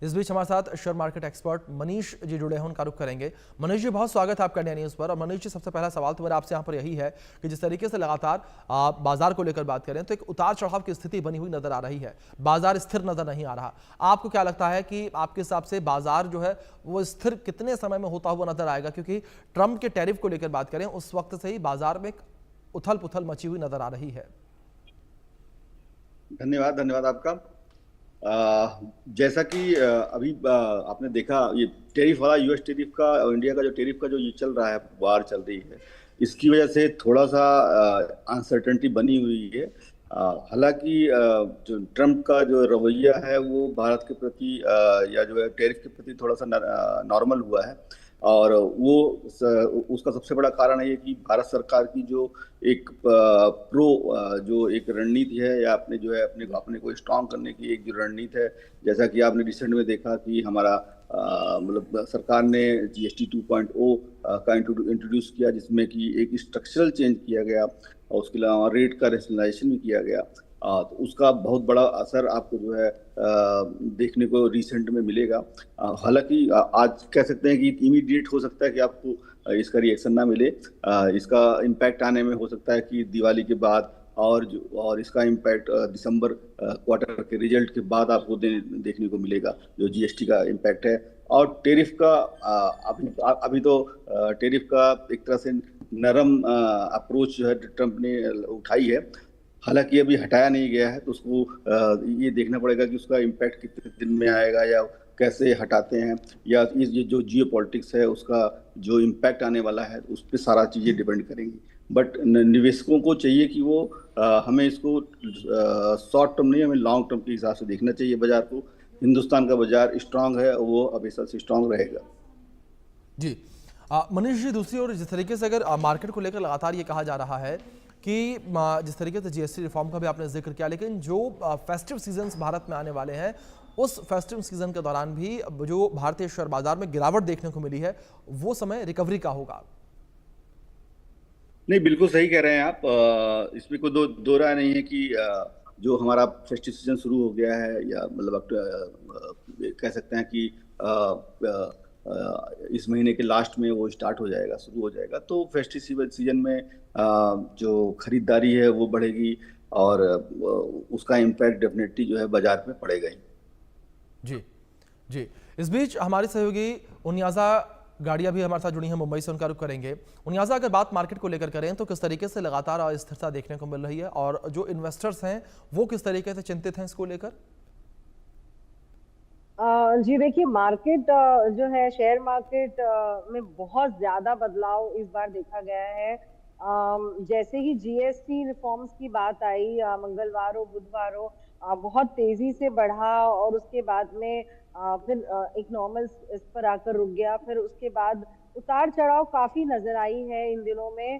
इस बीच हमारे साथ share market expert Manish ji जुड़े हैं, उनका रुख करेंगे। मनीष जी, बहुत स्वागत है आपका इंडिया न्यूज़ पर। और मनीष जी, सबसे पहला सवाल तो मेरा आपसे यहाँ पर यही है कि जिस तरीके से लगातार बाजार को लेकर बात करें तो एक उतार चढ़ाव की स्थिति बनी हुई नजर आ रही है, बाजार स्थिर नजर नहीं आ रहा। आपको क्या लगता है कि आपके हिसाब से बाजार जो है वो स्थिर कितने समय में होता हुआ नजर आएगा? क्योंकि ट्रंप के टैरिफ को लेकर बात करें उस वक्त से ही बाजार में उथल पुथल मची हुई नजर आ रही है। धन्यवाद आपका। जैसा कि अभी आपने देखा, ये टेरिफ वाला यूएस टेरिफ का और इंडिया का जो टेरिफ का जो ये चल रहा है, वार चल रही है, इसकी वजह से थोड़ा सा अनसर्टेनिटी बनी हुई है। हालांकि जो ट्रम्प का जो रवैया है वो भारत के प्रति या जो है टेरिफ के प्रति थोड़ा सा नॉर्मल हुआ है। और वो उसका सबसे बड़ा कारण है कि भारत सरकार की जो एक जो एक रणनीति है, या अपने जो है अपने को स्ट्रांग करने की एक जो रणनीति है, जैसा कि आपने रिसेंट में देखा कि हमारा मतलब सरकार ने GST 2.0 का इंट्रोड्यूस किया, जिसमें कि एक स्ट्रक्चरल चेंज किया गया और उसके अलावा रेट का रेशनलाइजेशन भी किया गया। तो उसका बहुत बड़ा असर आपको जो है देखने को रिसेंट में मिलेगा। हालांकि आज कह सकते हैं कि इमीडिएट हो सकता है कि आपको इसका रिएक्शन ना मिले। इसका इम्पैक्ट आने में हो सकता है कि दिवाली के बाद, और इसका इम्पैक्ट दिसंबर क्वार्टर के रिजल्ट के बाद आपको देखने को मिलेगा, जो GST का इम्पैक्ट है। और टेरिफ का अभी तो टेरिफ का एक तरह से नरम अप्रोच जो है ट्रंप ने उठाई है, हालांकि अभी हटाया नहीं गया है। तो उसको ये देखना पड़ेगा कि उसका इम्पैक्ट कितने दिन में आएगा, या कैसे हटाते हैं, या ये जो जियो पॉलिटिक्स है उसका जो इम्पैक्ट आने वाला है उस पर सारा चीज़ें डिपेंड करेंगी। बट निवेशकों को चाहिए कि वो हमें इसको शॉर्ट टर्म नहीं, हमें लॉन्ग टर्म के हिसाब से देखना चाहिए बाजार को। हिंदुस्तान का बाजार स्ट्रांग है, वो हमेशा से स्ट्रांग रहेगा। जी मनीष जी, दूसरी ओर जिस तरीके से अगर मार्केट को लेकर लगातार ये कहा जा रहा है कि जिस तरीके से GST रिफॉर्म का भी आपने जिक्र किया, लेकिन जो फेस्टिव सीजन्स भारत में आने वाले हैं उस फेस्टिव सीजन के दौरान भी जो भारतीय शेयर बाजार में गिरावट देखने को मिली है वो समय रिकवरी का होगा। नहीं, बिल्कुल सही कह रहे हैं आप। इसमें कोई दो राय नहीं है कि जो हमारा फेस्टिव सीजन शुरू हो गया है, या मतलब कह सकते हैं कि इस महीने के लास्ट में वो स्टार्ट हो जाएगा, शुरू हो जाएगा। तो फेस्टिव सीजन में जो खरीदारी है वो बढ़ेगी, और उसका इम्पैक्ट डेफिनेटली जो है बाजार पे पड़ेगा ही। जी जी, इस बीच हमारे सहयोगी उनियाजा गाड़ियां भी हमारे साथ जुड़ी हैं, मुंबई से, उनका रुख करेंगे। उनियाजा, अगर बात मार्केट को लेकर करें तो किस तरीके से लगातार अस्थिरता देखने को मिल रही है, और जो इन्वेस्टर्स हैं वो किस तरीके से चिंतित हैं इसको लेकर? जी देखिए, मार्केट जो है शेयर मार्केट में बहुत ज्यादा बदलाव इस बार देखा गया है। जैसे ही GST रिफॉर्म्स की बात आई, मंगलवार हो बुधवार हो, बहुत तेजी से बढ़ा, और उसके बाद में फिर एक नॉर्मल इस पर आकर रुक गया। फिर उसके बाद उतार चढ़ाव काफी नजर आई है इन दिनों में।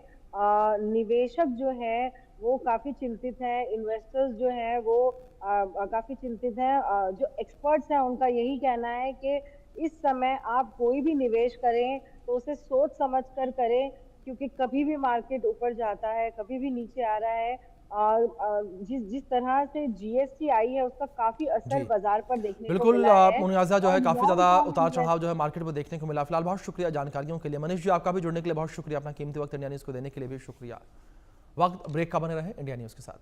निवेशक जो है वो काफी चिंतित हैं, इन्वेस्टर्स जो हैं वो काफी चिंतित हैं। जो एक्सपर्ट्स हैं उनका यही कहना है कि इस समय आप कोई भी निवेश करें तो उसे सोच समझ कर करें, क्योंकि कभी भी मार्केट ऊपर जाता है, कभी भी नीचे आ रहा है। जिस तरह से GST आई है उसका काफी असर बाजार पर देखने को बिल्कुल। मिला है। मुनियाजा, जो है काफी ज्यादा उतार चढ़ाव जो है मार्केट में देखने को मिला। फिलहाल बहुत शुक्रिया जानकारियों के लिए। मनीष जी, आपका भी जुड़ने के लिए बहुत शुक्रिया, अपना कीमती वक्त इंडिया न्यूज को देने के लिए भी शुक्रिया। वक्त ब्रेक का बने रहे इंडिया न्यूज के साथ।